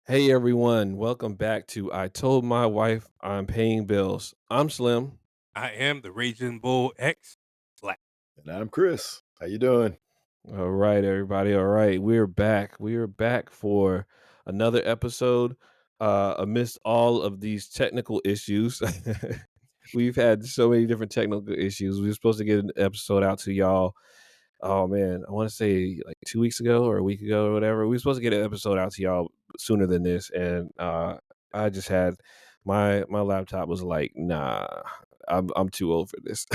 Hey everyone, welcome back to I Told My Wife I'm Paying Bills. I'm Slim. I am the Raging Bull X Black. And I'm Chris. How you doing? All right, everybody. All right, we're back. We are back for another episode. Amidst all of these technical issues, we've had so many different technical issues. We were supposed to get an episode out to y'all. Oh man, I want to say like 2 weeks ago or a week ago or whatever. We were supposed to get an episode out to y'all sooner than this, and I just had my laptop was like, nah, I'm too old for this.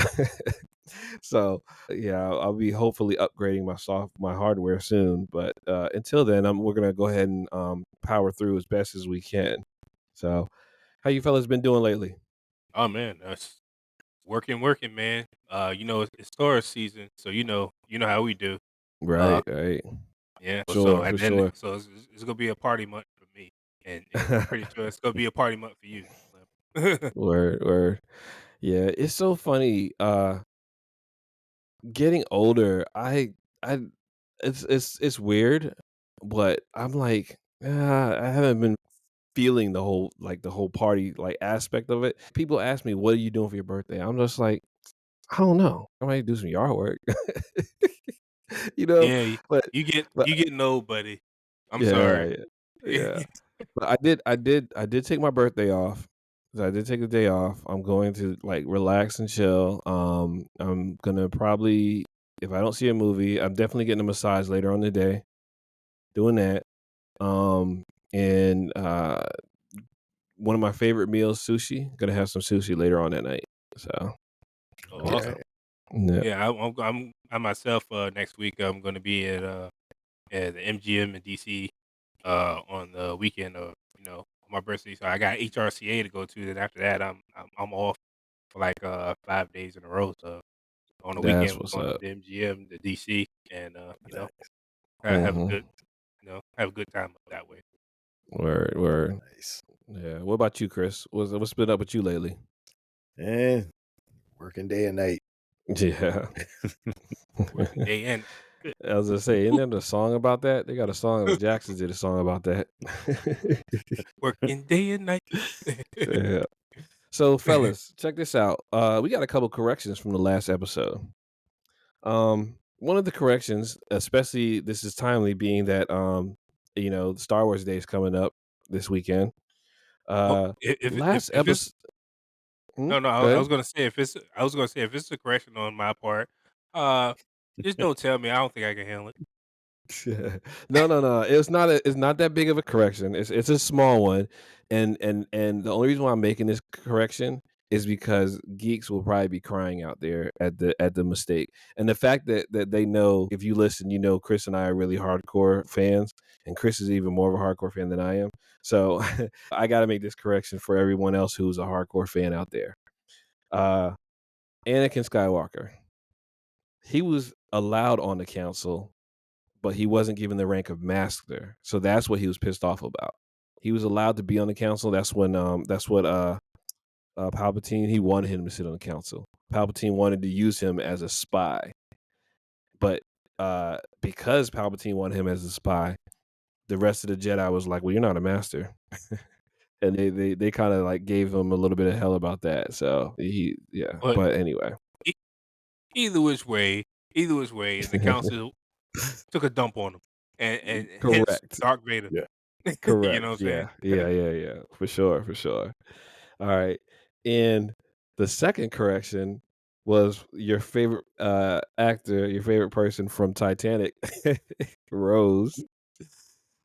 So yeah, I'll be hopefully upgrading my hardware soon. But until then, we're gonna go ahead and power through as best as we can. So, how you fellas been doing lately? Oh man, that's working, man. It's Taurus season, so you know how we do. Uh, Right, right, yeah. So sure, and for then sure. so it's gonna be a party month for me, and I'm pretty sure it's gonna be a party month for you. Slim. Word, word. Yeah, it's so funny. Getting older, I it's weird, but I'm like, I haven't been feeling the whole party like aspect of it. People ask me, "What are you doing for your birthday?" I'm just like, I don't know. I might do some yard work, you know. Yeah, But but you getting old, buddy. I'm yeah, sorry. yeah, yeah. But I did take my birthday off. So I did take the day off. I'm going to like relax and chill. I'm gonna probably, if I don't see a movie, I'm definitely getting a massage later on the day. Doing that. Um, and one of my favorite meals, sushi. Gonna have some sushi later on that night. So Oh, All yeah, awesome. right. yeah, Yeah, I myself next week I'm gonna be at the MGM in DC on the weekend of my birthday. So I got HRCA to go to. Then after that, I'm off for like 5 days in a row. So on the that's weekend, what's we're going to up. the MGM, the DC, and Nice. have a Hmm. good have a good time up that way. Word, word. Nice. Yeah. What about you, Chris? What's been up with you lately? And working day and night. Yeah. Working day and good. I was gonna say, isn't there a song about that? They got a song. The Jacksons did a song about that. Working day and night. Yeah. So, fellas, check this out. We got a couple corrections from the last episode. One of the corrections, especially this is timely, being that Star Wars Day is coming up this weekend. Oh, Uh, last if it's episode. Hmm? no, no, Go I ahead. was gonna say if it's a correction on my part, uh, just don't tell me. I don't think I can handle it. No, no, no. It's not that big of a correction. It's a small one, and the only reason why I'm making this correction is because geeks will probably be crying out there at the mistake, and the fact that they know, if you listen, Chris and I are really hardcore fans, and Chris is even more of a hardcore fan than I am. So I got to make this correction for everyone else who's a hardcore fan out there. Uh, Anakin Skywalker, he was allowed on the council, but he wasn't given the rank of master. So that's what he was pissed off about. He was allowed to be on the council. That's what Palpatine, he wanted him to sit on the council. Palpatine wanted to use him as a spy, but because Palpatine wanted him as a spy, the rest of the Jedi was like, "Well, you're not a master," and they kind of like gave him a little bit of hell about that. So yeah. But But anyway, e- either which way, and the council took a dump on him, and hence correct, Dark Vader. Yeah. You know correct. what I'm Yeah, saying? yeah, yeah, yeah, for sure, for sure. All right. And the second correction was your favorite actor, your favorite person from Titanic, Rose.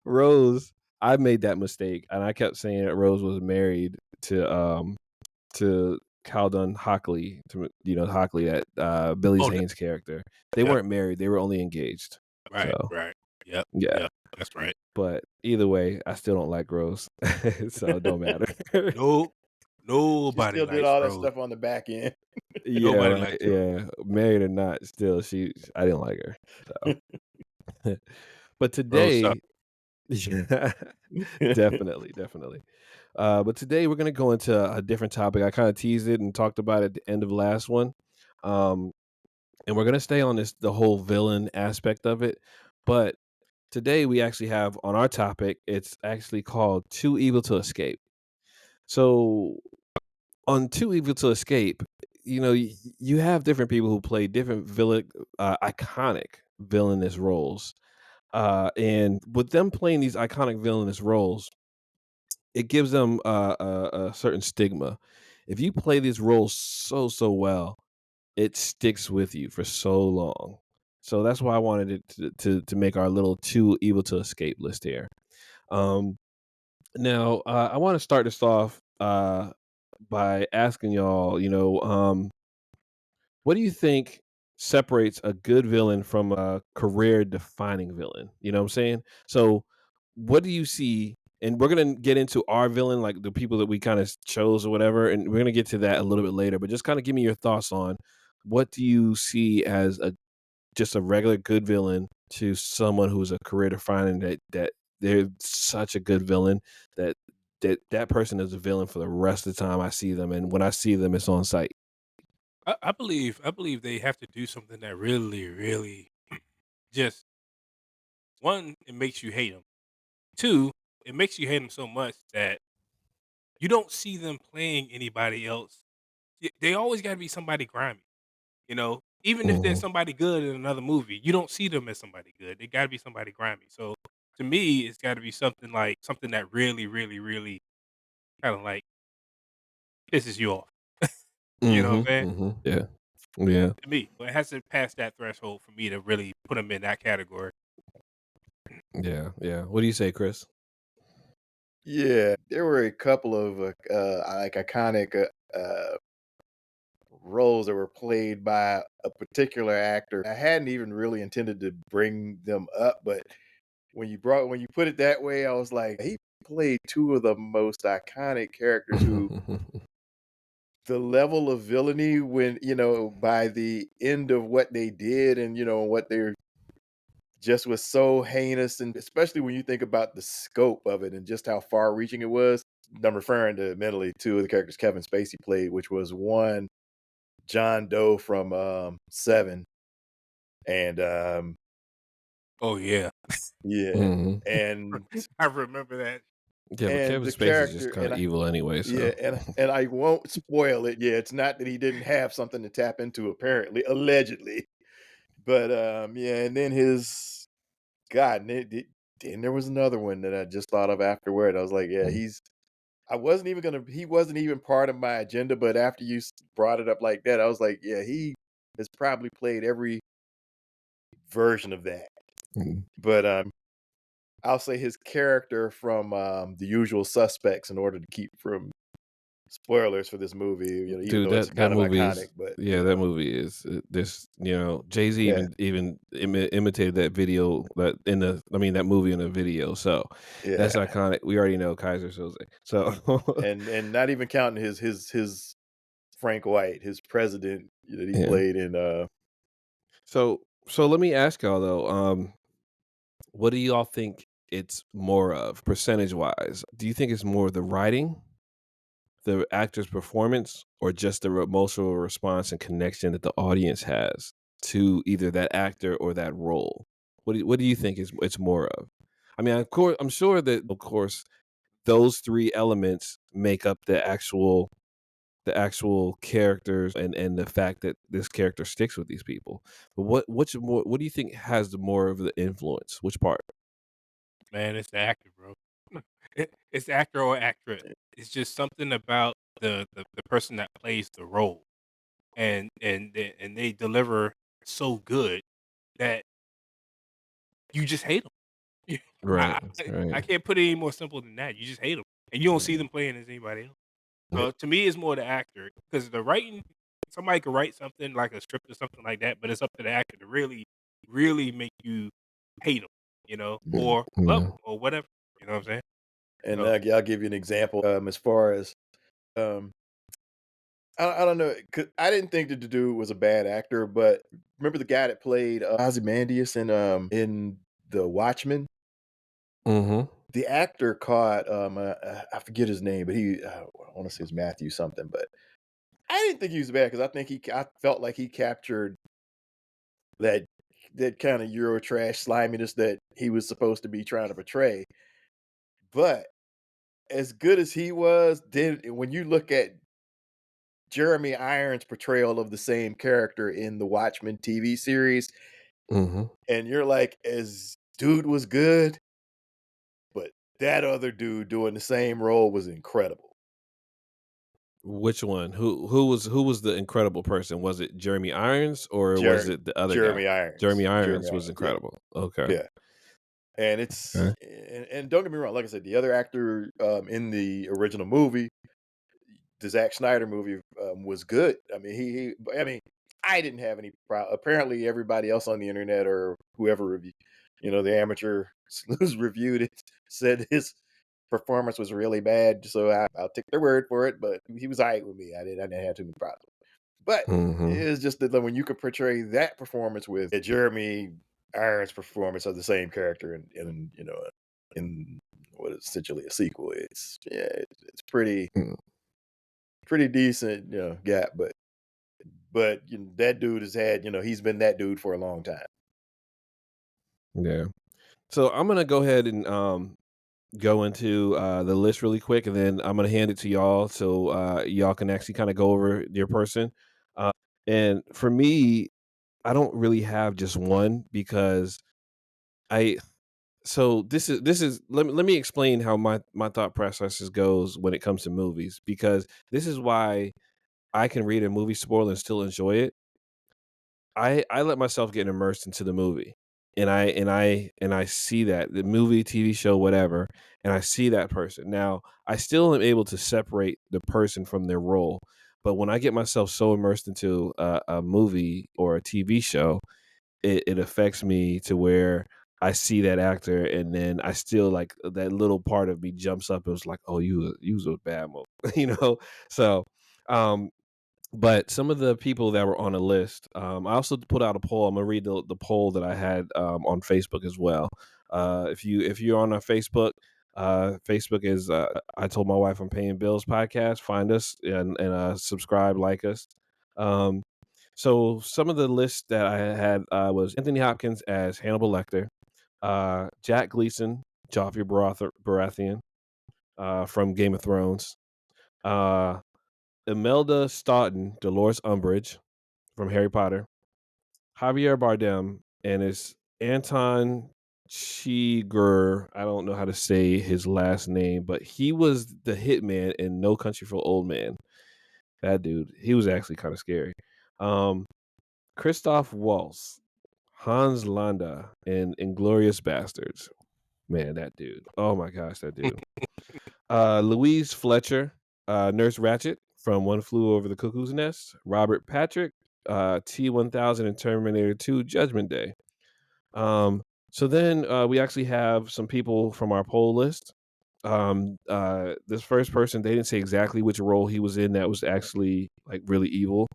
Rose, I made that mistake and I kept saying that Rose was married to Caldon Hockley, Hockley, that Billy Oh, no, Zane's character. They yep, weren't married, they were only engaged. right, So right, yep, yeah. yep, that's right. But either way, I still don't like Rose. So it don't matter. No, She nobody still did likes all that Rose. stuff on the back end. Yeah, Nobody right, likes Rose. yeah. Married or not, still I didn't like her, so but Rose sucks. today yeah, definitely, definitely. But today we're gonna go into a different topic. I kinda teased it and talked about it at the end of the last one, um, and we're gonna stay on the whole villain aspect of it, but Today we actually have on our topic, it's actually called Too Evil to Escape. So on Too Evil to Escape, you have different people who play different iconic villainous roles. And with them playing these iconic villainous roles, it gives them a certain stigma. If you play these roles so well, it sticks with you for so long. So that's why I wanted it to make our little Too Evil to Escape list here. Um, Now, I want to start this off by asking y'all, what do you think separates a good villain from a career defining villain? You know what I'm saying? So, what do you see? And we're going to get into our villain, like the people that we kind of chose or whatever. And we're going to get to that a little bit later. But just kind of give me your thoughts on what do you see as just a regular good villain to someone who's a career defining that they're such a good villain that that person is a villain for the rest of the time I see them, and when I see them, it's on sight. I believe they have to do something that really, really just one, it makes you hate them. Two, it makes you hate them so much that you don't see them playing anybody else. They always got to be somebody grimy. Even if there's Mhm. somebody good in another movie, you don't see them as somebody good. They got to be somebody grimy. So to me, it's got to be something like something that really, really, really kind of like pisses you off. You know what I'm Mhm. saying? Mhm. Yeah. Yeah. To me, but it has to pass that threshold for me to really put them in that category. Yeah. Yeah. What do you say, Chris? Yeah, there were a couple of like iconic roles that were played by a particular actor. I hadn't even really intended to bring them up, but when you put it that way, I was like, he played two of the most iconic characters who the level of villainy when, by the end of what they did and what they're just was so heinous, and especially when you think about the scope of it and just how far reaching it was. I'm referring to mentally two of the characters Kevin Spacey played, which was one John Doe from Seven, and Oh yeah, yeah, Mhm. and I remember that. Yeah, but Kevin the Spacey's just character, kind of evil anyway, yeah, so and I won't spoil it. Yeah, it's not that he didn't have something to tap into, apparently, allegedly, but yeah, and then his God, and then there was another one that I just thought of afterward. I was like, yeah, Mm. he wasn't even part of my agenda, but after you brought it up like that, I was like, yeah, he has probably played every version of that. Mm. But I'll say his character from The Usual Suspects, in order to keep from spoilers for this movie, even Dude, though it's that kind of movie iconic, is but yeah, that movie is this, Jay-Z yeah, even imitated that video that movie in a video. So that's yeah, iconic. We already know Kaiser Soze. So and not even counting his Frank White, his president that he yeah. played in So let me ask y'all though, what do y'all think it's more of percentage wise? Do you think it's more of the writing, the actor's performance, or just the emotional response and connection that the audience has to either that actor or that role? What do you think is it's more of? I mean, of course, I'm sure that of course those three elements make up the actual characters and the fact that this character sticks with these people. But what do you think has the more of the influence? Which part? Man, it's the actor, bro. It's the actor or actress. It's just something about the person that plays the role, and they deliver so good that you just hate them. Right, I right. can't put it any more simple than that. You just hate them, and you don't see Mm. them playing as anybody else. Yeah. So to me, it's more the actor because the writing. Somebody could write something like a script or something like that, but it's up to the actor to really, really make you hate them, Mm, or love yeah. them, or whatever. You know what I'm saying? and So I'll give you an example. As far as um, I don't know, 'cause I didn't think that the dude was a bad actor, but remember the guy that played Ozymandias in The Watchmen? Mhm. The actor caught I forget his name, but I want to say it's Matthew something, but I didn't think he was bad because I felt like he captured that that kind of Eurotrash sliminess that he was supposed to be trying to portray. But as good as he was, then when you look at Jeremy Irons' portrayal of the same character in the Watchmen TV series, Mhm. and you're like, as dude was good, but that other dude doing the same role was incredible. Which one? Who was the incredible person? Was it Jeremy Irons or was Jer- it the other guy? Jeremy Irons. Jeremy Jeremy Irons was Irons. Yeah. incredible. Okay. Yeah. And Okay. and don't get me wrong, like I said, the other actor in the original movie, the Zack Snyder movie, was good. I mean, I mean, I didn't have any problem. Apparently, everybody else on the internet or whoever the amateur who's reviewed it said his performance was really bad. So I'll take their word for it. But he was alright with me. I didn't have too many problems. But Mhm. it's just that when you could portray that performance with Jeremy Irons' performance of the same character in what is essentially a sequel, it's Mm, pretty decent, gap, but that dude he's been that dude for a long time. yeah. So I'm gonna go ahead and go into the list really quick, and then I'm gonna hand it to y'all so y'all can actually kind of go over your person. Uh, and for me, I don't really have just one because I. So this is let me explain how my thought processes goes when it comes to movies because this is why I can read a movie spoiler and still enjoy it. I let myself get immersed into the movie, and I see that the movie, TV show, whatever, and I see that person. Now, I still am able to separate the person from their role, but when I get myself so immersed into a movie or a TV show, it affects me to where I see that actor, and then I still like that little part of me jumps up and was like, "Oh, you was a bad move," you know. So, um, but some of the people that were on the list, I also put out a poll. I'm gonna read the poll that I had on Facebook as well. If you're on our Facebook, Facebook is I told my wife I'm paying bills podcast. Find us and subscribe, like us. Um, so some of the lists that I had was Anthony Hopkins as Hannibal Lecter, Jack Gleason, Joffrey Baratheon from Game of Thrones, uh, Imelda Staunton, Dolores Umbridge from Harry Potter, Javier Bardem, and it's Anton Chigurh. I don't know how to say his last name, but he was the hitman in No Country for Old Men. That dude, he was actually kind of scary. Um, Christoph Waltz, Hans Landa, and Inglorious Bastards. Man, that dude. Oh my gosh, that dude. Louise Fletcher, Nurse Ratchet from One Flew Over the Cuckoo's Nest. Robert Patrick, T-1000 and Terminator 2 Judgment Day. So then we actually have some people from our poll list. This first person, they didn't say exactly which role he was in that was actually like really evil,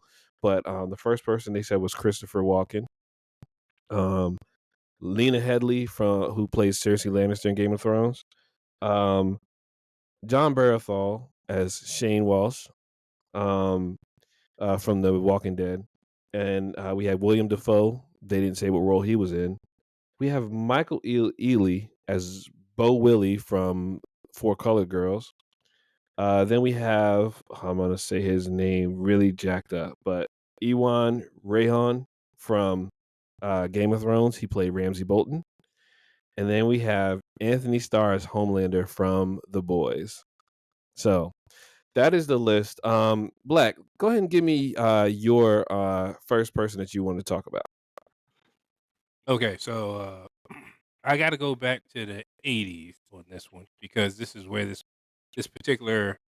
but the first person they said was Christopher Walken. Um, Lena Headey from who plays Cersei Lannister in Game of Thrones. Um, John Barathol as Shane Walsh um, from The Walking Dead, and we had William Defoe. They didn't say what role he was in. We have Michael Ealy as Bo Willie from Four Colored Girls. Then we have I'm gonna say his name really jacked up, but Ewan Rayhan from Game of Thrones. He played Ramsay Bolton. And then we have Anthony Starr as Homelander from The Boys. So that is the list. Black, go ahead and give me your first person that you want to talk about. Okay, so I got to go back to the '80s on this one because this is where this particular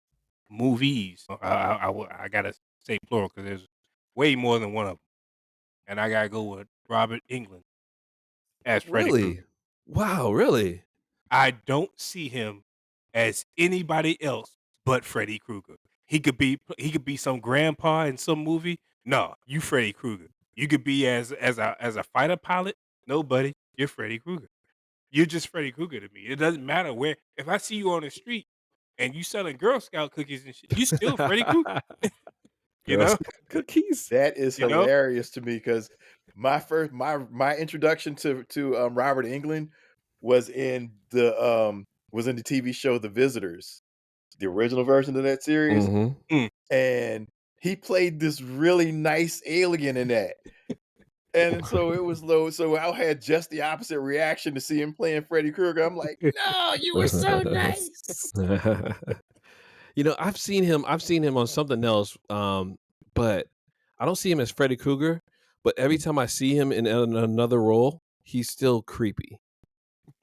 movies. I gotta say plural because there's way more than one of them, and I gotta go with Robert Englund as Freddy Krueger. Really? Wow, really? I don't see him as anybody else but Freddy Krueger. He could be some grandpa in some movie. No, you Freddy Krueger. You could be as a fighter pilot. No, buddy, you're Freddy Krueger. You're just Freddy Krueger to me. It doesn't matter where. If I see you on the street and you selling Girl Scout cookies and shit, you still Freddy Krueger. You Girl know, Scout cookies. That is you know. hilarious to me because my introduction to Robert Englund was was in the TV show The Visitors, the original version of that series, Mhm. Mm. and he played this really nice alien in that. And so it was low. So I had just the opposite reaction to see him playing Freddy Krueger. I'm like, no, you were so nice. I've seen him on something else, but I don't see him as Freddy Krueger, but every time I see him in another role, he's still creepy.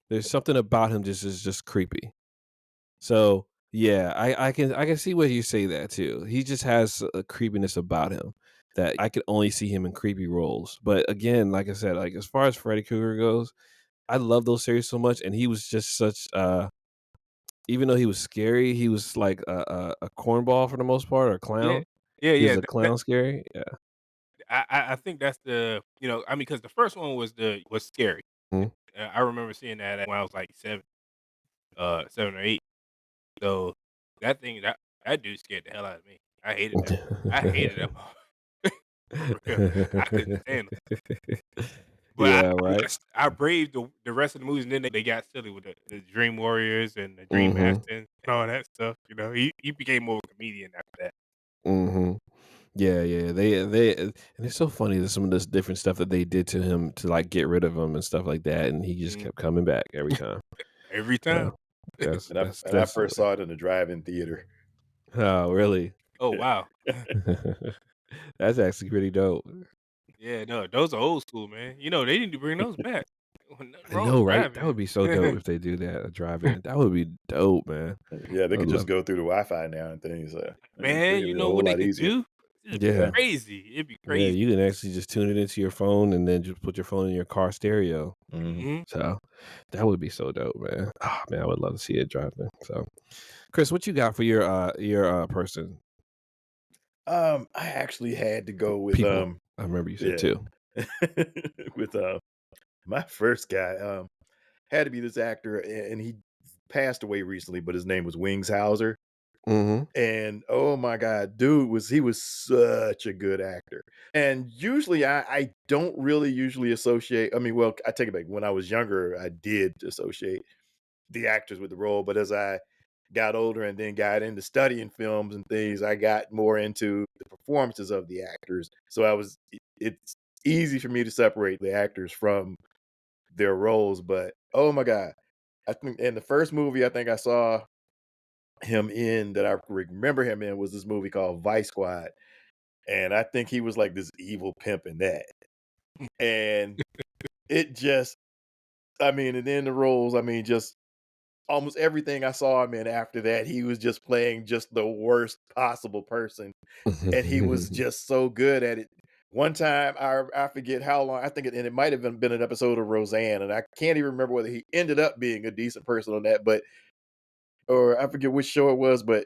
There's something about him just is just creepy. So, yeah, I can see where you say that too. He just has a creepiness about him that I could only see him in creepy roles. But again, like I said, like as far as Freddy Krueger goes, I love those series so much, and he was just such even though he was scary, he was like a cornball for the most part, or a Yeah. clown. Yeah, He was yeah. a clown scary. Yeah. I think that's I mean, because the first one was scary. Mhm. I remember seeing that when I was like 7 or 8. So that dude scared the hell out of me. I hated that. I hated that for real. I couldn't stand him. But Yeah, right. I braved the rest of the movies, and then they got silly with the Dream Warriors and the Dream Mhm. Master and all that stuff. He became more of a comedian after that. Mhm. Yeah, yeah. And it's so funny that some of this different stuff that they did to him to like get rid of him and stuff like that, and he just Mhm. kept coming back every time. Every time. So that's And I that's first saw it in the drive-in theater. oh really? Oh, wow. That's actually pretty dope. Yeah, no, those are old school, man. They need to bring those back. Nothing I wrong with know, right? That would drive-in. be so dope if they do that, a drive-in. That would be dope, man. Yeah, they I would could just love go through the Wi-Fi now and things. Man, It'd you be a know whole what they lot could easier. do? It'd be Yeah. Yeah. crazy. It'd be Yeah, crazy. you can actually just tune it into your phone and then just put your phone in your car stereo. Mhm. Mhm. So that would be so dope, man. Oh man, I would love to see it driving. So Chris, what you got for your person? I actually had to go with People. I remember you said yeah. two. with my first guy had to be this actor, and he passed away recently, but his name was Wings Hauser. Mm-hmm. And oh my god, he was such a good actor. And usually I don't really usually associate, I mean, well, I take it back. When I was younger, I did associate the actors with the role, but as I got older and then got into studying films and things, I got more into the performances of the actors. So it's easy for me to separate the actors from their roles, but oh my god. I think in the first movie I think I saw him in that I remember him in was this movie called Vice Squad, and I think he was like this evil pimp in that. And it just, I mean, and then the roles, I mean, just almost everything I saw him in after that, he was just playing just the worst possible person, and he was just so good at it. One time, I forget how long, I think and it might have been an episode of Roseanne, and I can't even remember whether he ended up being a decent person on that, but or I forget which show it was, but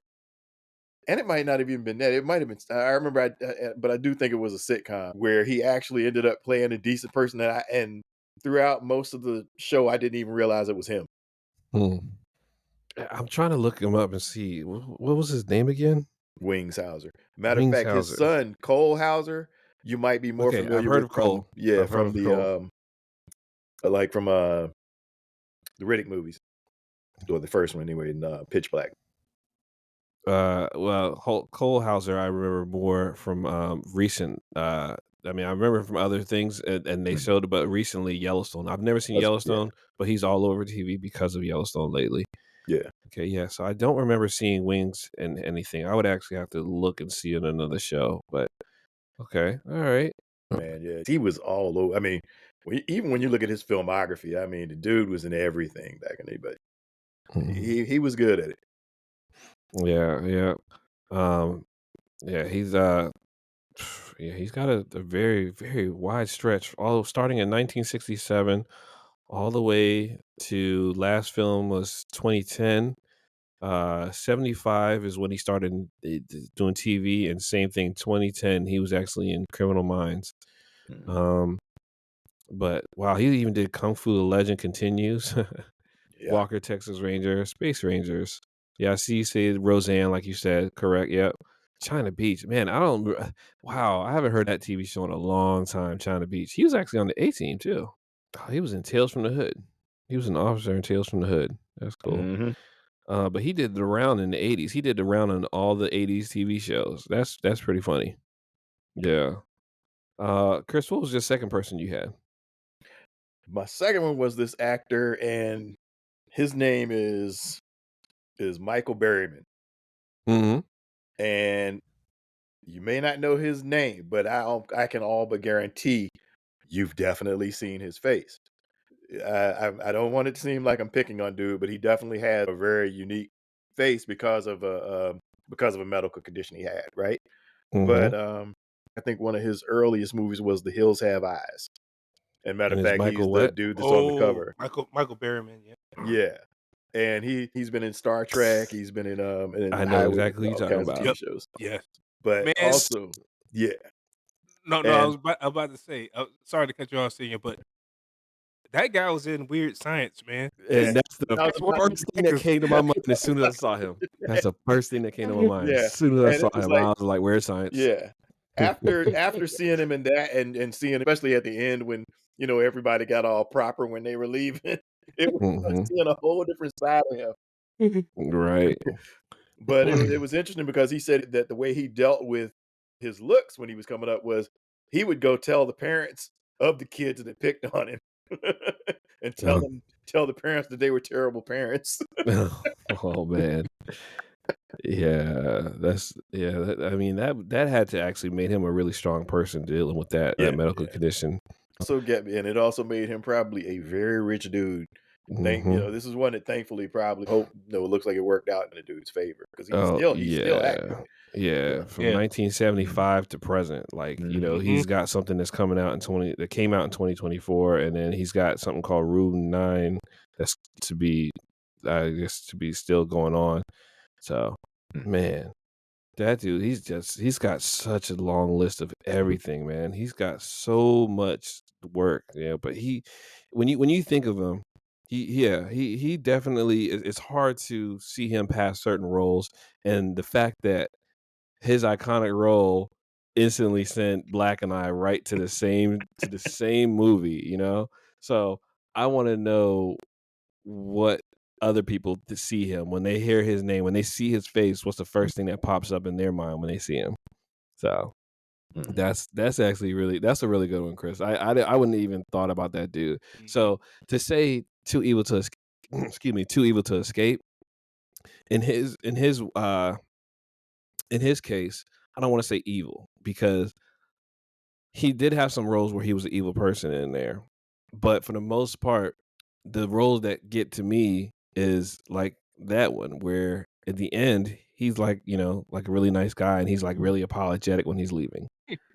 and it might not have even been that. It might have been. I remember, but I do think it was a sitcom where he actually ended up playing a decent person, and throughout most of the show, I didn't even realize it was him. Hmm. I'm trying to look him up and see what was his name again. Wings Hauser. Matter of Wings fact, his Hauser. son Cole Hauser, you might be more Okay, I've familiar heard with of from Cole. I've heard from of Cole. the Riddick movies, or the first one anyway, in Pitch Black. Well, Cole Hauser, I remember more from recent. I mean, I remember from other things, and they showed, but recently Yellowstone. I've never seen Yeah, Yellowstone, but he's all over TV because of Yellowstone lately. yeah, Okay, yeah. So I don't remember seeing Wings in anything. I would actually have to look and see it in another show. But okay, all right. man, yeah, he was all over. I mean, even when you look at his filmography, I mean, the dude was in everything back in the day, but Mhm. he was good at it. Yeah, yeah. Um, yeah. Yeah, he's got a very, very wide stretch. All starting in 1967, all the way to last film was 2010. 75 is when he started doing TV, and same thing. 2010, he was actually in Criminal Minds. Mhm. Um, but wow, he even did Kung Fu: The Legend Continues, Yeah. Walker, Texas Ranger, Space Rangers. Yeah, I see you say Roseanne, like you said. Correct. Yep. China Beach, man, I don't wow, I haven't heard that TV show in a long time, China Beach. He was actually on the A-Team too. Oh, he was in Tales from the Hood. He was an officer in Tales from the Hood. That's cool. Mhm. But he did the round in the '80s. He did the round on all the '80s TV shows. That's pretty funny. Yeah. Chris, what was your second person you had? My second one was this actor, and his name is Michael Berryman. Mhm. And you may not know his name, but I can all but guarantee you've definitely seen his face. I don't want it to seem like I'm picking on dude, but he definitely had a very unique face because of a medical condition he had, right? But Mhm. I think one of his earliest movies was The Hills Have Eyes. And matter And of it's fact, he's Michael the what? dude that's on the Oh, cover. Michael Berryman, yeah. Yeah. And he's been in Star Trek, he's been in I know Highway, exactly who you're all talking kinds of about. TV Yep. shows. Yes. But Man, also, yeah. no, I And was about to say, sorry to cut you off, Senior, but that guy was in Weird Science, man. And that's the I was about to first thing that came to my mind as soon as I saw him. That's the first thing that came to my mind. As yeah. soon as I And saw it was him, I like, was like, "Where's science?" yeah. After seeing him in that and seeing especially at the end when, everybody got all proper when they were leaving, it was like Mhm. seeing a whole different side of him. Right. But it was interesting because he said that the way he dealt with his looks when he was coming up was he would go tell the parents of the kids that picked on him and Uh, tell the parents that they were terrible parents. oh man. Yeah, I mean that had to actually made him a really strong person dealing with that Yeah, medical yeah. condition. Also get me, and it also made him probably a very rich dude. Mhm. This is one that thankfully probably it looks like it worked out in the dude's favor because Oh, he's still active. yeah. Yeah, from Yeah. 1975 to present, like, Mhm. Mhm. he's got something that's coming out in 20 that came out in 2024, and then he's got something called Rule 9 that's to be I guess, to be still going on. So, man, that dude, he's got such a long list of everything, man. He's got so much work, but when you think of him, he definitely it's hard to see him past certain roles, and the fact that his iconic role instantly sent Black and I right to the same movie, you know? So, I wanna know what other people to see him when they hear his name, when they see his face, what's the first thing that pops up in their mind when they see him? So, Mhm. that's actually that's a really good one, Chris. I wouldn't even thought about that dude. Mhm. So, to say too evil to escape, excuse me, too evil to escape, in his case, I don't wanna say evil because he did have some roles where he was an evil person in there, but for the most part, the roles that get to me is like that one where at the end he's like, like a really nice guy and he's like really apologetic when he's leaving.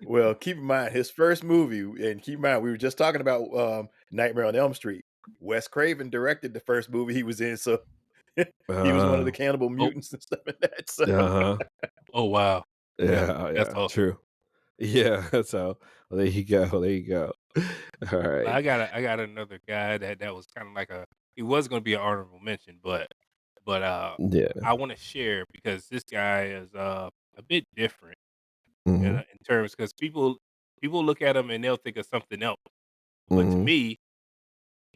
Well, keep in mind his first movie, and keep in mind we were just talking about Nightmare on Elm Street. Wes Craven directed the first movie he was in, so he was one of the Uh, cannibal Oh, mutants and stuff in that. So uh-huh. oh wow. Yeah, Yeah, that's yeah, awesome. true. Yeah, so well, there you go. There you go. All Well, right. I got another guy that was kind of like he was going to be an honorable mention, but Yeah. I want to share because this guy is a bit different Mhm. in terms because people look at him and they'll think of something else, but to Mhm. me,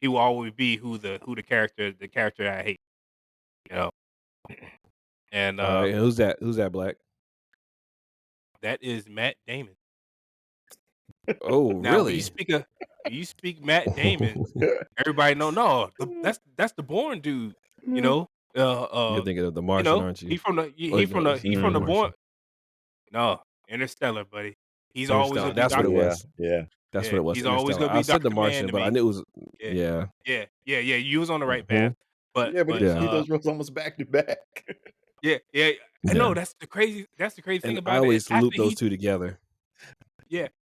he will always be who the character I hate, you know, and All right. And who's that? Who's that, Black? that is Matt Damon. Oh, Now, really? when you speak Matt Damon, everybody know no, that's the Bourne dude, you know, You're thinking of The Martian, aren't you? Or no, he from The the mhm. Bourne. Martian. No, Interstellar, buddy. He's always Interstellar. gonna be That's what it Doctor. Yeah, was. yeah. That's what Yeah, it was. he's always Interstellar. gonna I be said The Doctor Man Martian, to but I me. knew it was Yeah, yeah. yeah. You was on the right path, Mhm. but Yeah, but he played Yeah. those roles almost back to back. yeah. I know Yeah. that's the crazy thing And I about it. always loop those 2 together.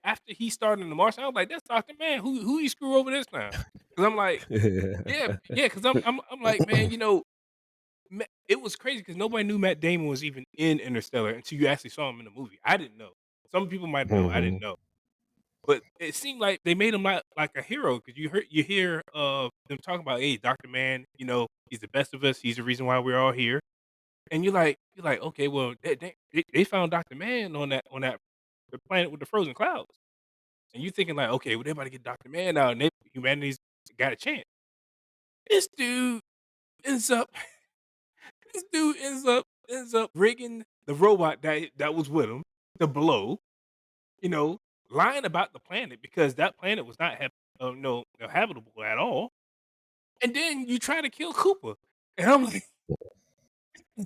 After he started in the Martian, I was like, that's Doctor Man. Who you screw over this time? Because I'm like, yeah. Because I'm like, man, it was crazy because nobody knew Matt Damon was even in Interstellar until you actually saw him in the movie. I didn't know. Some people might know. I didn't Mhm. know. But it seemed like they made him like a hero because you hear them talking about, hey, Doctor Man, he's the best of us. He's the reason why we're all here. And you're like, okay, well, they found Dr. Man on that the planet with the frozen clouds, and you thinking like, okay, well, they about to get Dr. Man out, and humanity's got a chance. This dude ends up, this dude ends up rigging the robot that was with him to blow. You know, lying about the planet because that planet was not no habitable at all. And then you try to kill Cooper, and I'm like,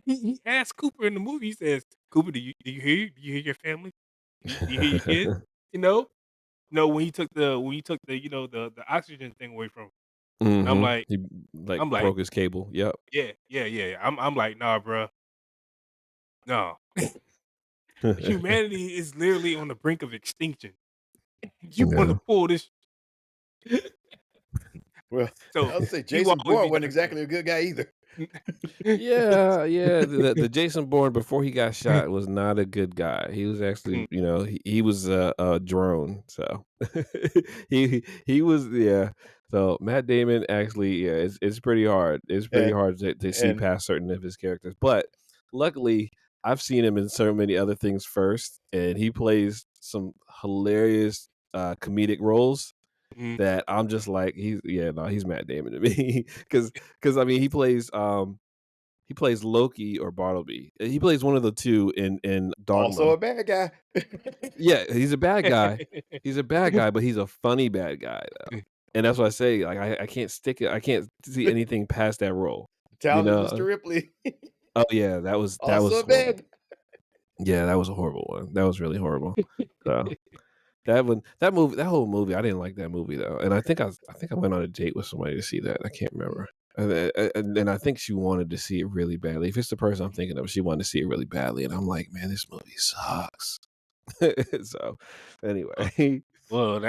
he asked Cooper in the movie. He says, "Cooper, do you hear your family? Do you hear your kids? You know, no." When he took the the oxygen thing away from him, and Hmm. He like I'm like, broke his cable. Yep. yeah. I'm like, nah, bro, no. Humanity is literally on the brink of extinction. You want Yeah. to pull this? Well, So I'll say he will Jason always Bourne be wasn't Dr. Man. exactly a good guy either. Yeah, yeah. The Jason Bourne before he got shot was not a good guy. He was actually, he was a drone. So he was, yeah. So Matt Damon actually, yeah, it's pretty hard. It's pretty And hard to see and past certain of his characters. But luckily, I've seen him in so many other things first, and he plays some hilarious comedic roles Mhm. that I'm just like he's Matt Damon to me because I mean he plays Loki or Bartleby. He plays one of the two in also Dogma. a bad guy. Yeah, he's a bad guy. He's a bad guy, but he's a funny bad guy though. And that's why I say like I can't stick it. I can't see anything past that role. You Talented know? Mr. Ripley. Oh yeah, that Also was a bad horrible. guy. Yeah, that was a horrible one. That was really horrible. So that whole movie, I didn't like that movie though, and I think I went on a date with somebody to see that. I can't remember, and I think she wanted to see it really badly. If it's the person I'm thinking of, she wanted to see it really badly, and I'm like, man, this movie sucks. So, Well, anyway, well,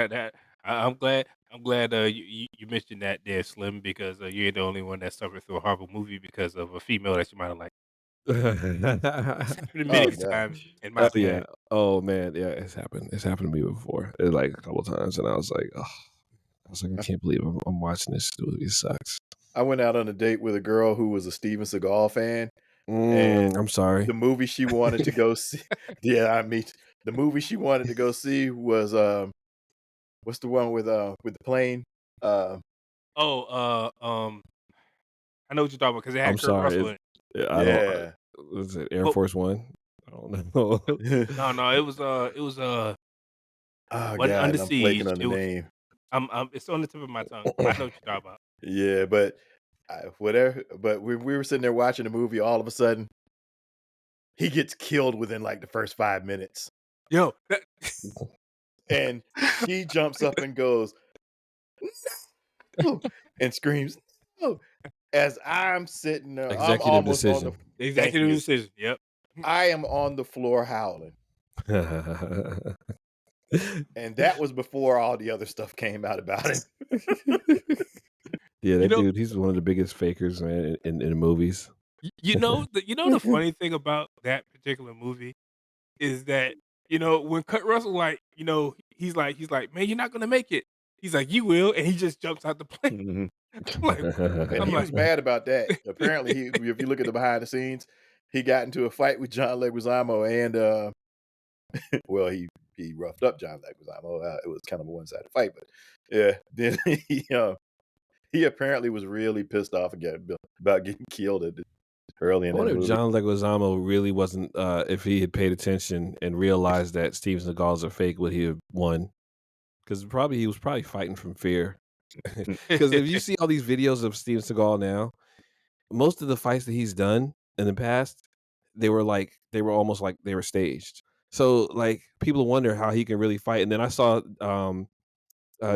I'm glad you mentioned that there, Slim, because you're the only one that suffered through a horrible movie because of a female that you might have liked. It's happened Oh many god. times in my oh bag. yeah, oh man, yeah, it's happened. It's happened to me before, like a couple times, and I was like, I can't believe I'm watching this movie. It sucks. I went out on a date with a girl who was a Steven Seagal fan, and I'm sorry. the movie she wanted to go see yeah, I mean, the movie she wanted to go see was, what's the one with the plane? Uh, Oh, I know what you're talking about because it had I'm Kurt sorry. Russell in it. I don't. yeah. Was it Air Well, Force One? I don't know. no, it was Oh wasn't god, Under and I'm blanking Siege. on the It was name. it's on the tip of my tongue. I know what you're talking about. Yeah, but whatever. But we were sitting there watching the movie. All of a sudden, he gets killed within like the first 5 minutes, Yo, and she jumps up and goes no, and screams no. As I'm sitting there, I'm Executive almost on the. decision. Thank executive you. decision. Yep. I am on the floor howling, and that was before all the other stuff came out about him. Yeah, You that know, dude, he's one of the biggest fakers, man, in movies. you know the funny thing about that particular movie is that when Kurt Russell he's like, man, you're not gonna make it. He's like, you will, and he just jumps out the plane. Mhm. I'm like, And I'm he was like, mad about that. Apparently, if you look at the behind the scenes, he got into a fight with John Leguizamo, and well, he roughed up John Leguizamo. It was kind of a one-sided fight, but yeah. Then he apparently was really pissed off again about getting killed early I in that wonder if movie. John Leguizamo really wasn't, if he had paid attention and realized that Steven Seagal's a fake, would he have won? Because probably he was probably fighting from fear. Because if you see all these videos of Steven Seagal now, most of the fights that he's done in the past, they were almost like they were staged. So like people wonder how he can really fight. And then I saw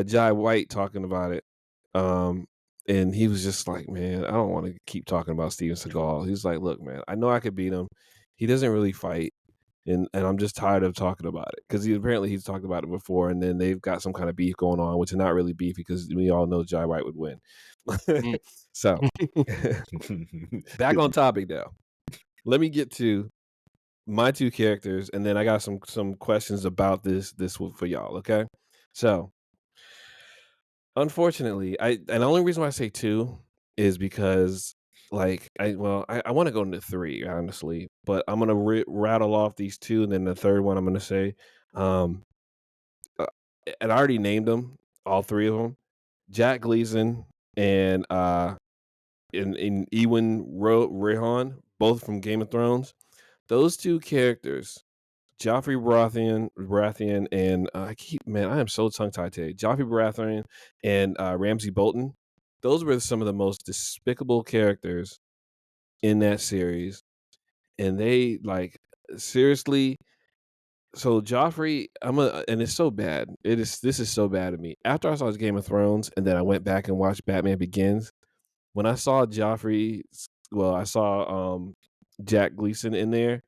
Jai White talking about it. Um and he was just like, man, I don't want to keep talking about Steven Seagal. He's like, look, man, I know I could beat him. He doesn't really fight. And I'm just tired of talking about it because he's talked about it before, and then they've got some kind of beef going on, which is not really beef because we all know Jai White would win. Mm. So back on topic now. Let me get to my two characters, and then I got some questions about this for y'all. Okay, so unfortunately, and the only reason why I say two is because like I want to go into three honestly, but I'm gonna rattle off these two, and then the third one I'm gonna say, um, uh, and I already named them, all three of them, Jack Gleason and in Ewan Rehan, both from Game of Thrones. Those two characters, Joffrey Baratheon, and I keep man, I am so tongue tied today. Joffrey Baratheon and Ramsay Bolton. Those were some of the most despicable characters in that series, and they like seriously. So Joffrey, and it's so bad. This is so bad to me. After I saw Game of Thrones, and then I went back and watched Batman Begins. When I saw Joffrey, well, I saw Jack Gleason in there.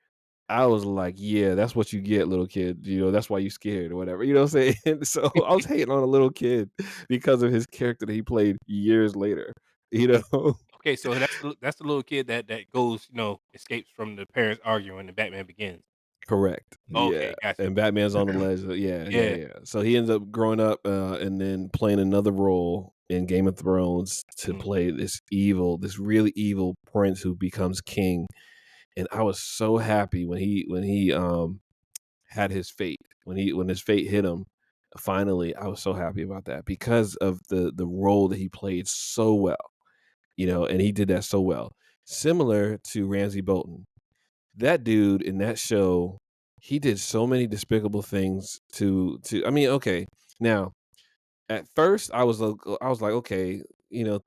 I was like, yeah, that's what you get, little kid. That's why you scared or whatever. You know what I'm saying? So I was hating on a little kid because of his character that he played years later. You know, Okay, so that's the little kid that goes, escapes from the parents arguing in Batman Begins. correct. Yeah, Okay, gotcha. and Batman's on the ledge. Yeah, yeah, Yeah. yeah. So he ends up growing up and then playing another role in Game of Thrones to Mhm. play this really evil prince who becomes king. And I was so happy when he had his fate, when his fate hit him. Finally, I was so happy about that because of the role that he played so well, and he did that so well. Similar to Ramsay Bolton, that dude in that show, he did so many despicable things to. I mean, okay, now at first I was like, okay,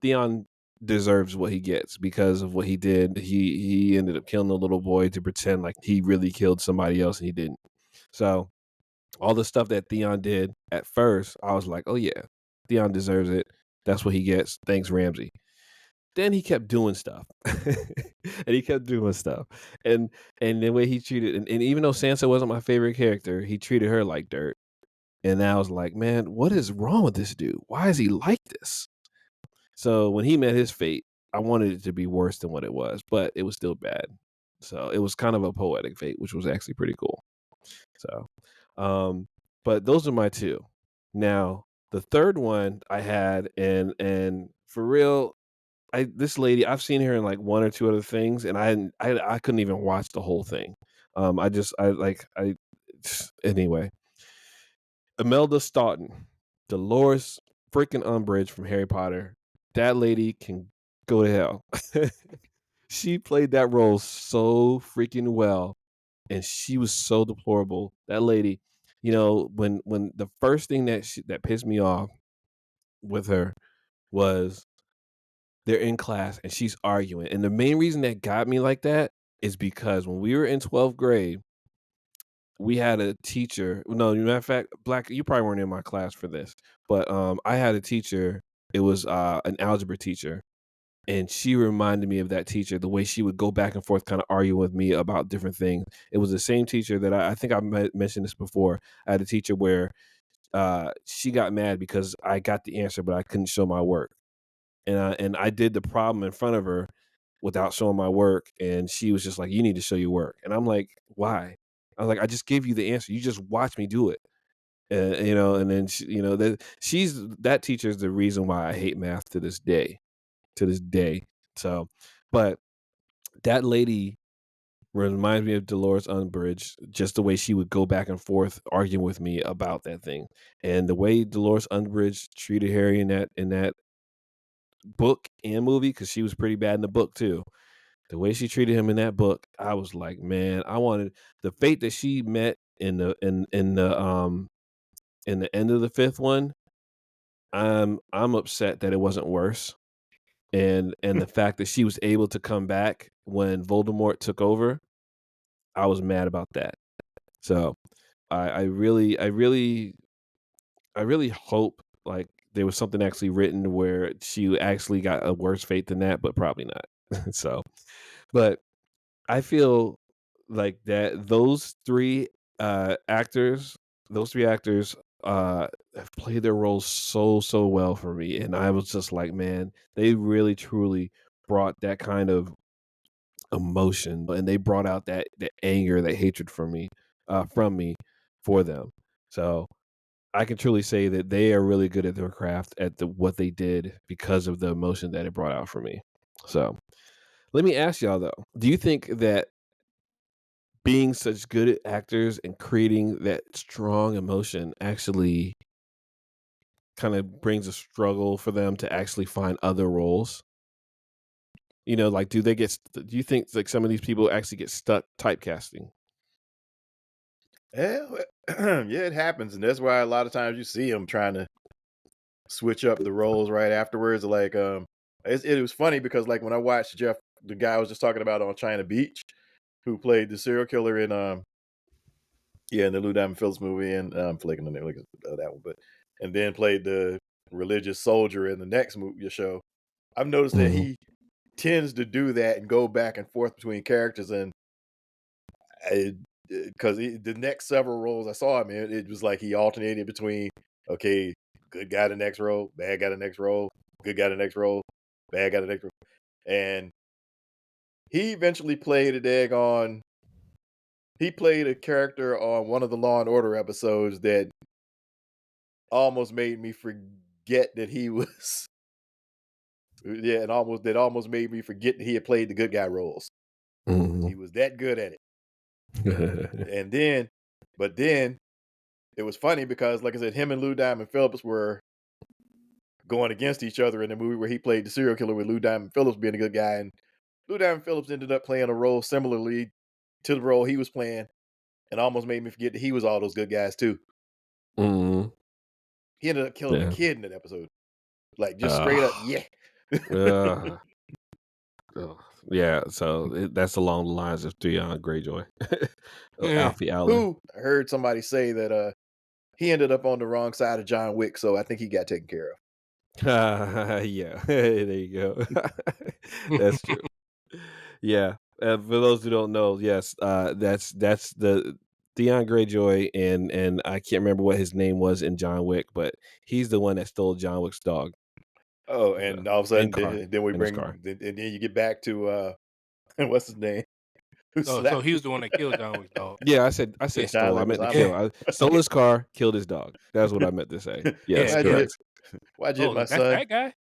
Theon deserves what he gets because of what he did. He ended up killing the little boy to pretend like he really killed somebody else and he didn't. So all the stuff that Theon did at first, I was like, oh yeah, Theon deserves it. That's what he gets. Thanks, Ramsey. Then he kept doing stuff, and he kept doing stuff, and the way he treated, and even though Sansa wasn't my favorite character, he treated her like dirt. And I was like, man, what is wrong with this dude? Why is he like this? So when he met his fate, I wanted it to be worse than what it was, but it was still bad. So it was kind of a poetic fate, which was actually pretty cool. So, um, but those are my two. Now, the third one I had, and for real, this lady, I've seen her in like one or two other things, and I couldn't even watch the whole thing. I just I like I anyway. Imelda Staunton, Dolores freaking Umbridge from Harry Potter. That lady can go to hell. She played that role so freaking well, and she was so deplorable. That lady, when the first thing that pissed me off with her was they're in class and she's arguing, and the main reason that got me like that is because when we were in 12th grade, we had a teacher. No, matter of fact, Black, you probably weren't in my class for this, but I had a teacher. It was an algebra teacher, and she reminded me of that teacher. The way she would go back and forth, kind of argue with me about different things. It was the same teacher that I think I mentioned this before. I had a teacher where she got mad because I got the answer, but I couldn't show my work, and I did the problem in front of her without showing my work, and she was just like, "You need to show your work," and I'm like, "Why?" I was like, "I just gave you the answer. You just watch me do it." And then that teacher is the reason why I hate math to this day. To this day. So, but that lady reminds me of Dolores Umbridge, just the way she would go back and forth arguing with me about that thing, and the way Dolores Umbridge treated Harry in that book and movie, because she was pretty bad in the book too. The way she treated him in that book, I was like, man, I wanted the fate that she met in the end of the fifth one. I'm upset that it wasn't worse, and the fact that she was able to come back when Voldemort took over, I was mad about that. So I really hope like there was something actually written where she actually got a worse fate than that, but probably not. So, but I feel like that those three actors have played their roles so well for me, and I was just like, man, they really truly brought that kind of emotion, and they brought out that anger, that hatred from me for them. So I can truly say that they are really good at their craft, at what they did because of the emotion that it brought out for me. So Let me ask y'all though. Do you think that being such good actors and creating that strong emotion actually kind of brings a struggle for them to actually find other roles? Like, do you think like some of these people actually get stuck typecasting? Yeah, yeah, it happens, and that's why a lot of times you see them trying to switch up the roles right afterwards. Like, it was funny because like when I watched Jeff, the guy I was just talking about on China Beach, who played the serial killer in yeah, in the Lou Diamond Phillips movie, and I'm flicking the name of that one, but and then played the religious soldier in the next movie show. I've noticed that Mhm. he tends to do that and go back and forth between characters, and because the next several roles I saw him in, it was like he alternated between okay, good guy the next role, bad guy the next role, good guy the next role, bad guy the next role, and he eventually played a daggone. He played a character on one of the Law and Order episodes that almost made me forget that he was yeah, and almost made me forget that he had played the good guy roles. Mhm. He was that good at it. And then but then it was funny because like I said, him and Lou Diamond Phillips were going against each other in the movie where he played the serial killer with Lou Diamond Phillips being a good guy, and Lou Diamond Phillips ended up playing a role similarly to the role he was playing, and almost made me forget that he was all those good guys too. Mhm. He ended up killing the Yeah. kid in that episode. Like just straight up, Ugh. yeah. Ugh. Ugh. Yeah, so that's along the lines of Theon Greyjoy. Yeah. Alfie Allen. Who I heard somebody say that he ended up on the wrong side of John Wick, so I think he got taken care of. Yeah, there you go. That's true. Yeah, for those who don't know, yes, that's the Theon Greyjoy, and I can't remember what his name was in John Wick, but he's the one that stole John Wick's dog. Oh, Yeah, and all of a and sudden, car, then we in his bring, car. and then you get back to what's his name? Who So slapped he was the one that killed John Wick's dog. Yeah, I said Yeah. stole. I John meant to Leguizamo? kill. Yeah. I stole Yeah. his car, killed his dog. That's what I meant to say. Yes, Yeah. Why'd you Yeah. hit? correct. Why'd you hit Oh, my that's son? that guy.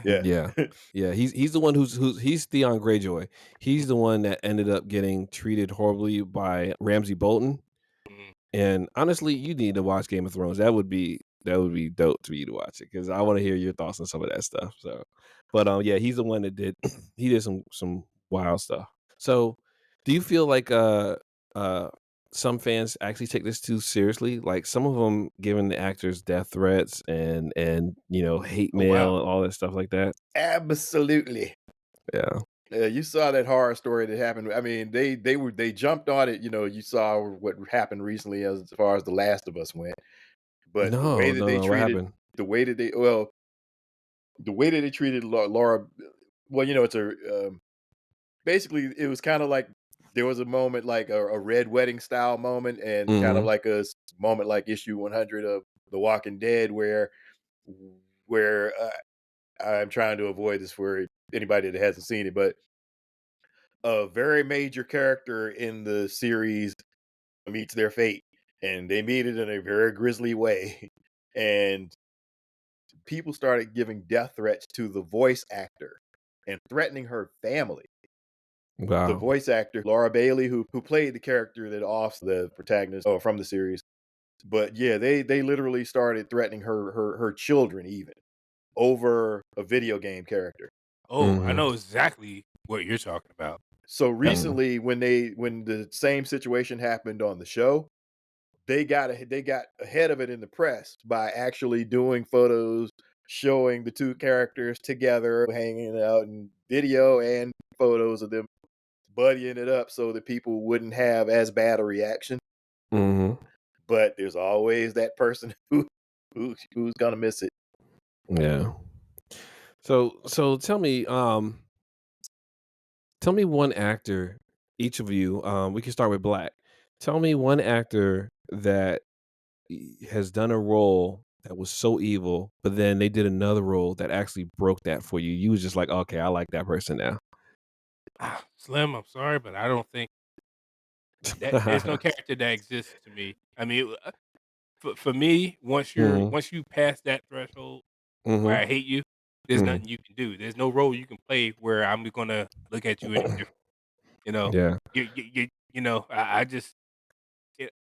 Yeah. Yeah. Yeah, he's the one who's he's Theon Greyjoy. He's the one that ended up getting treated horribly by Ramsay Bolton. Mm. And honestly, you need to watch Game of Thrones. That would be dope to you to watch it because I want to hear your thoughts on some of that stuff. So, but yeah, he's the one that did he did some wild stuff. So, do you feel like uh some fans actually take this too seriously? Like some of them giving the actors death threats and hate Oh mail wow. and all that stuff like that. Absolutely. Yeah. You saw that horror story that happened. I mean, they jumped on it. You know, you saw what happened recently as far as The Last of Us went. But the way No, that no, they no. What treated, happened? the way that they well, the way that they treated Laura. Well, you know, it's a basically it was kind of like there was a moment like a red wedding style moment, and kind of Hmm. like a moment like issue 100 of The Walking Dead, where I'm trying to avoid this for anybody that hasn't seen it, but a very major character in the series meets their fate, and they meet it in a very grisly way. And people started giving death threats to the voice actor and threatening her family. The Wow. voice actor, Laura Bailey, who played the character that offs the protagonist from the series. But yeah, they literally started threatening her children even over a video game character. Oh, I Hmm. know exactly what you're talking about. So Hmm. recently, when the same situation happened on the show, they got ahead of it in the press by actually doing photos showing the two characters together hanging out in video and photos of them buddying it up so that people wouldn't have as bad a reaction. Hmm. But there's always that person who's gonna miss it. Yeah. So tell me one actor, each of you. We can start with Black. Tell me one actor that has done a role that was so evil, but then they did another role that actually broke that for you. You was just like, okay, I like that person now. Slim, I'm sorry, but I don't think that there's no character that exists to me. I mean, for me, Hmm. once you pass that threshold where Hmm. I hate you, there's Mhm. nothing you can do. There's no role you can play where I'm gonna look at you any different. You know, Yeah. I just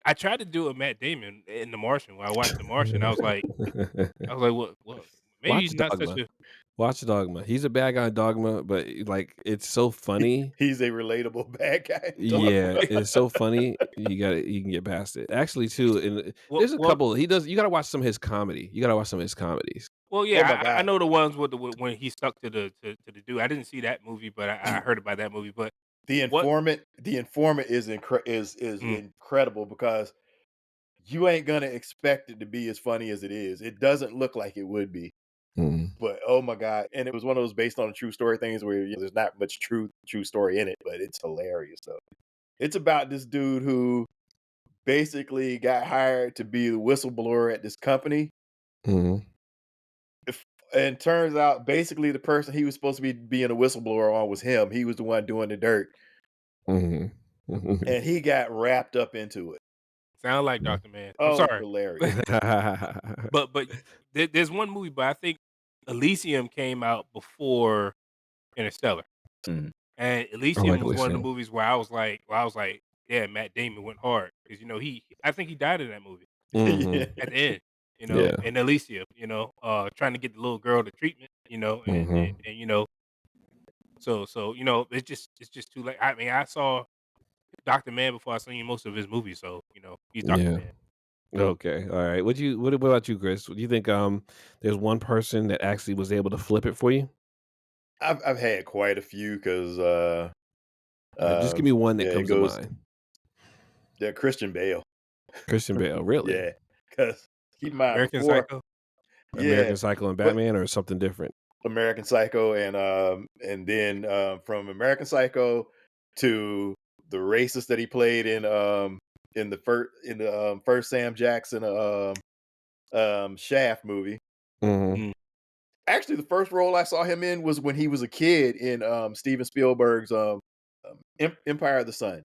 I tried to do a Matt Damon in The Martian. When I watched The Martian, I was like, what? Maybe Watch he's not such Dogma. a Watch Dogma. He's a bad guy in Dogma, but, like, it's so funny. He's a relatable bad guy in Yeah, Dogma. it's so funny. You can get past it. Actually, too, and well, there's a well, couple he does you gotta watch some of his comedy. You gotta watch some of his comedies. Oh yeah. my I god. know the ones with when he stuck to the dude. I didn't see that movie, but I heard about that movie. But what? The informant is Mm, incredible because you ain't gonna expect it to be as funny as it is. It doesn't look like it would be. Mhm. But oh my god! And it was one of those based on a true story things where there's not much true story in it, but it's hilarious. So it's about this dude who basically got hired to be the whistleblower at this company. Mhm. If, and turns out basically the person he was supposed to be being a whistleblower on was him. He was the one doing the dirt, Mhm. and he got wrapped up into it. sound like Mhm. Dr. Man. I'm Oh, it's sorry, hilarious. but there's one movie, but I think Elysium came out before Interstellar. Mhm. And I like Elysium was one of the Elysium. movies where I was like, yeah, Matt Damon went hard because I think he died in that movie Yeah. Mhm. at the end, Yeah. in Elysium, trying to get the little girl the treatment, Mhm. and so it's just too late. I mean, I saw Doctor Man before I seen most of his movies, so he's Doctor Yeah. Man. Okay. All right. What about you, Chris? Do you think there's one person that actually was able to flip it for you? I've had quite a few because Just give me one that yeah, it comes to goes mind. yeah, Christian Bale. Christian Bale, really? Yeah, because keep in mind American before, Psycho. yeah, American Psycho and but Batman or something different? American Psycho and then from American Psycho to the racist that he played in the first Sam Jackson Shaft movie. Mhm. Mm, Actually, the first role I saw him in was when he was a kid in Steven Spielberg's Empire of the Sun.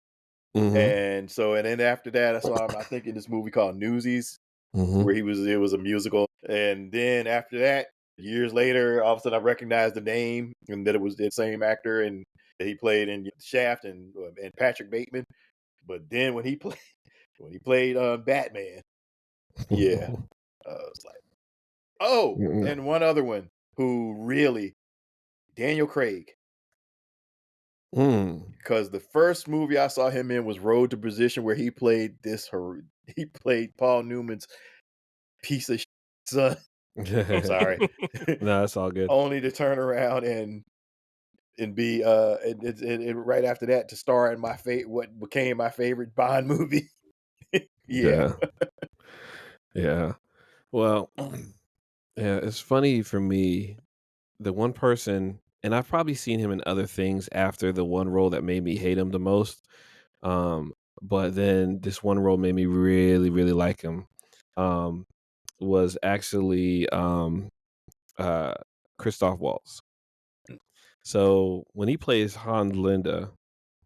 Mhm. And then after that, I saw him, I think, in this movie called Newsies, Mhm. where it was a musical. And then after that, years later, all of a sudden I recognized the name and that it was the same actor and that he played in Shaft and Patrick Bateman. But then when he played when he played Batman, yeah, it's like, oh, Mm. and one other one who really Daniel Craig. Mm. Because the first movie I saw him in was Road to Perdition, where he played he played Paul Newman's piece of son. I'm sorry. No, that's all good. Only to turn around and be and right after that to star in what became my favorite Bond movie. Yeah. Yeah. Yeah. Well, yeah, it's funny for me, the one person and I've probably seen him in other things after the one role that made me hate him the most. Um, but then this one role made me really, really like him. Um, was actually uh Christoph Waltz. So when he plays Han Linda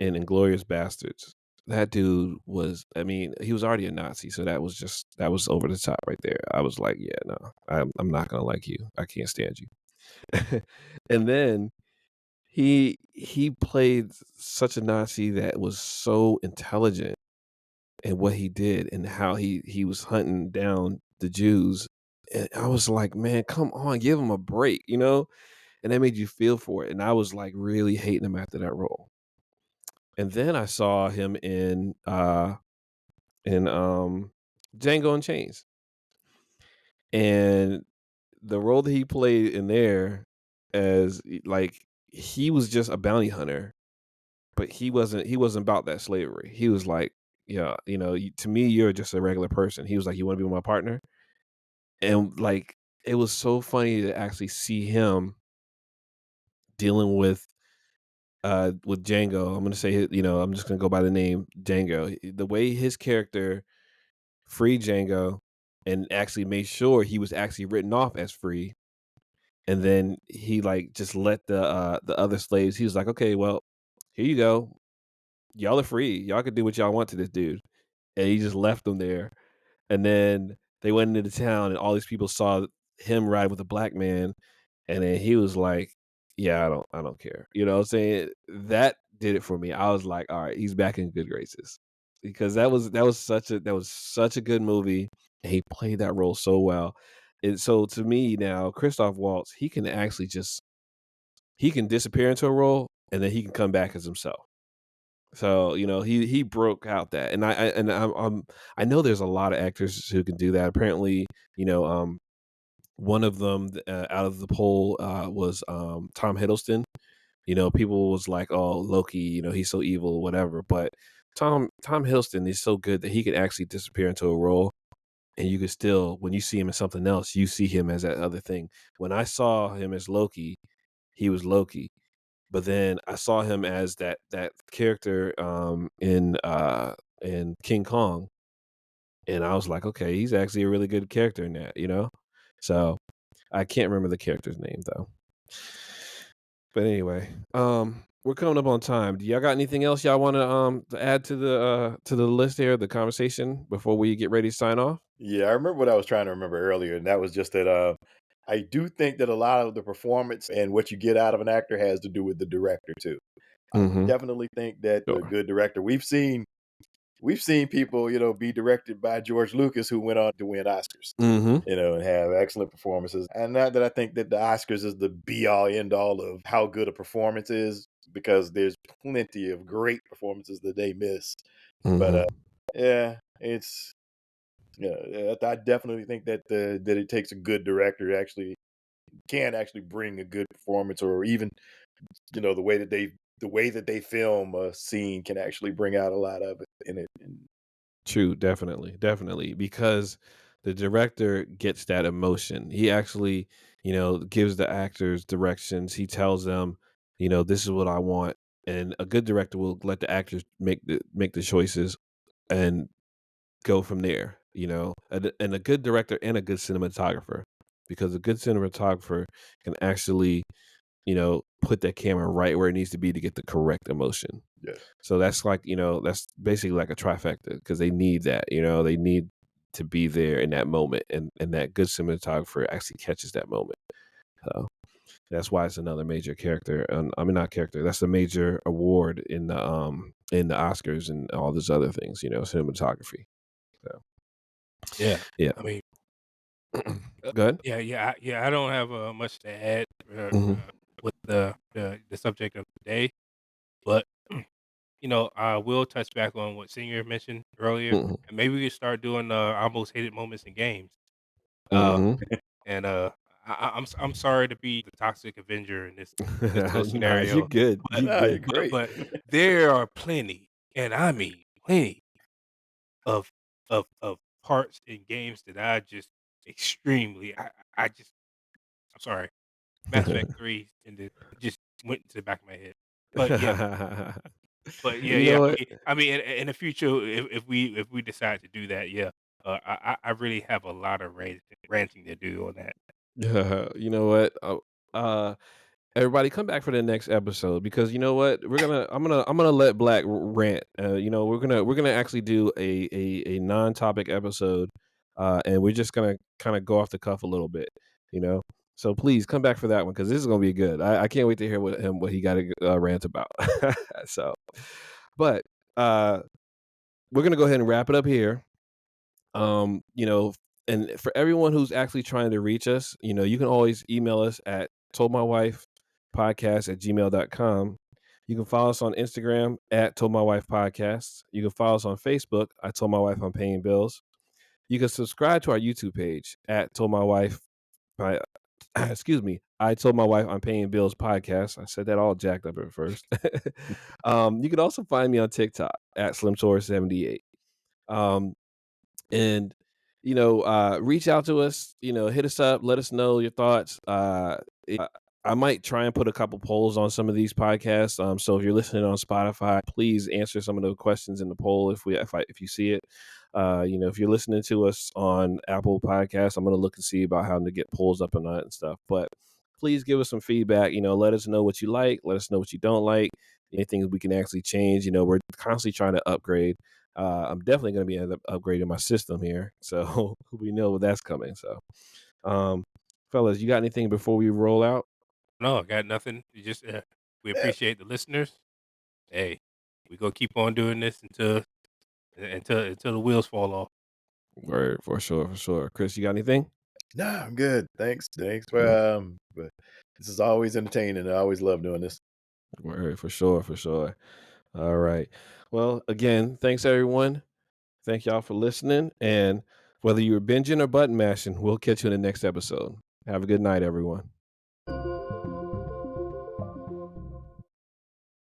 in Inglorious Bastards, that dude was, I mean, he was already a Nazi, so that was over the top right there. I was like, yeah, no, I'm not gonna like you. I can't stand you. And then he played such a Nazi that was so intelligent in what he did and how he was hunting down the Jews. And I was like, man, come on, give him a break, you know? And that made you feel for it. And I was like really hating him after that role. And then I saw him in Django and Chains. And the role that he played in there like he was just a bounty hunter, but he wasn't about that slavery. He was like, yeah, to me you're just a regular person. He was like, you want to be my partner? And like it was so funny to actually see him dealing with Django. I'm gonna say, I'm just gonna go by the name Django. The way his character freed Django and actually made sure he was actually written off as free, and then he like just let the other slaves. He was like, okay, well, here you go. Y'all are free. Y'all can do what y'all want to this dude, and he just left them there. And then they went into the town, and all these people saw him ride with a black man, And then he was like, "Yeah, I don't care." You know what I'm saying? That did it for me. I was like, "All right, he's back in good graces." Because that was such a good movie. And he played that role so well. And so to me now, Christoph Waltz, he can actually just he can disappear into a role and then he can come back as himself. So, he broke out that. And I know there's a lot of actors who can do that. Apparently, you know, one of them out of the poll was Tom Hiddleston. People was like, "Oh, Loki, he's so evil, whatever." But Tom Hiddleston is so good that he could actually disappear into a role, and you could still, when you see him in something else, you see him as that other thing. When I saw him as Loki, he was Loki, but then I saw him as that character in King Kong, and I was like, okay, he's actually a really good character in that. So I can't remember the character's name though. But anyway, we're coming up on time. Do y'all got anything else y'all want to add to the list here, the conversation before we get ready to sign off? Yeah, I remember what I was trying to remember earlier, and that was just that I do think that a lot of the performance and what you get out of an actor has to do with the director too. I Mm-hmm. definitely think that a Sure. good director, we've seen people, be directed by George Lucas who went on to win Oscars, Mm-hmm. and have excellent performances. And not that I think that the Oscars is the be all end all of how good a performance is, because there's plenty of great performances that they miss. But Mm-hmm. yeah, it's I definitely think that that it takes a good director to can actually bring a good performance, or even the way that they film a scene can actually bring out a lot of it in it. And True, definitely, definitely, because the director gets that emotion. He actually, gives the actors directions. He tells them, this is what I want, and a good director will let the actors make the choices and go from there. And a good director and a good cinematographer, because a good cinematographer can actually, put that camera right where it needs to be to get the correct emotion. yes, So that's like, that's basically like a trifecta because they need that, they need to be there in that moment, and that good cinematographer actually catches that moment. So that's why it's another major character. I mean, not character. That's a major award in the Oscars and all those other things. Cinematography. So Yeah, yeah. I mean, Good. yeah. I don't have much to add Hmm. with the subject of today, but I will touch back on what Senior mentioned earlier, Hmm. and maybe we could start doing almost hated moments in games. Uh, Hmm. and I'm sorry to be the toxic Avenger in this whole Nah, you scenario, good. but You no, you're good. great. but there are plenty, and I mean plenty of of parts in games that I just extremely I just I'm sorry, Mass Effect 3 and it just went to the back of my head. But yeah, You know what? I mean, in the future, if we decide to do that, yeah, I really have a lot of ranting to do on that. You know what? Uh, Everybody, come back for the next episode because you know what? I'm gonna let Black rant. We're gonna actually do a non-topic episode, and we're just gonna kind of go off the cuff a little bit. You know, so please come back for that one because this is gonna be good. I can't wait to hear what he got to rant about. So, but uh, we're gonna go ahead and wrap it up here. You know, and for everyone who's actually trying to reach us, you can always email us at toldmywifepodcast@gmail.com. You can follow us on Instagram at Told My Wife Podcasts. You can follow us on Facebook. I Told My Wife I'm Paying Bills. You can subscribe to our YouTube page at Told My Wife. Excuse me. I Told My Wife I'm Paying Bills podcast. I said that all jacked up at first. You can also find me on TikTok at SlimTour78. Um, and reach out to us, hit us up, let us know your thoughts. I might try and put a couple polls on some of these podcasts, so if you're listening on Spotify, please answer some of the questions in the poll if you see it. If you're listening to us on Apple Podcasts, I'm going to look and see about how to get polls up and that and stuff, but please give us some feedback. Let us know what you like, let us know what you don't like, anything we can actually change. We're constantly trying to upgrade. I'm definitely going to be upgrading my system here, so we know that's coming. So, um, Fellas, you got anything before we roll out? No, I got nothing. You just we Yeah. appreciate the listeners. Hey, we gonna keep on doing this until the wheels fall off. Word, for sure, for sure. Chris, you got anything? Nah, I'm good. Thanks for but this is always entertaining. I always love doing this. Word, for sure, for sure. All right. Well, again, thanks everyone. Thank y'all for listening. And whether you were binging or button mashing, we'll catch you in the next episode. Have a good night, everyone.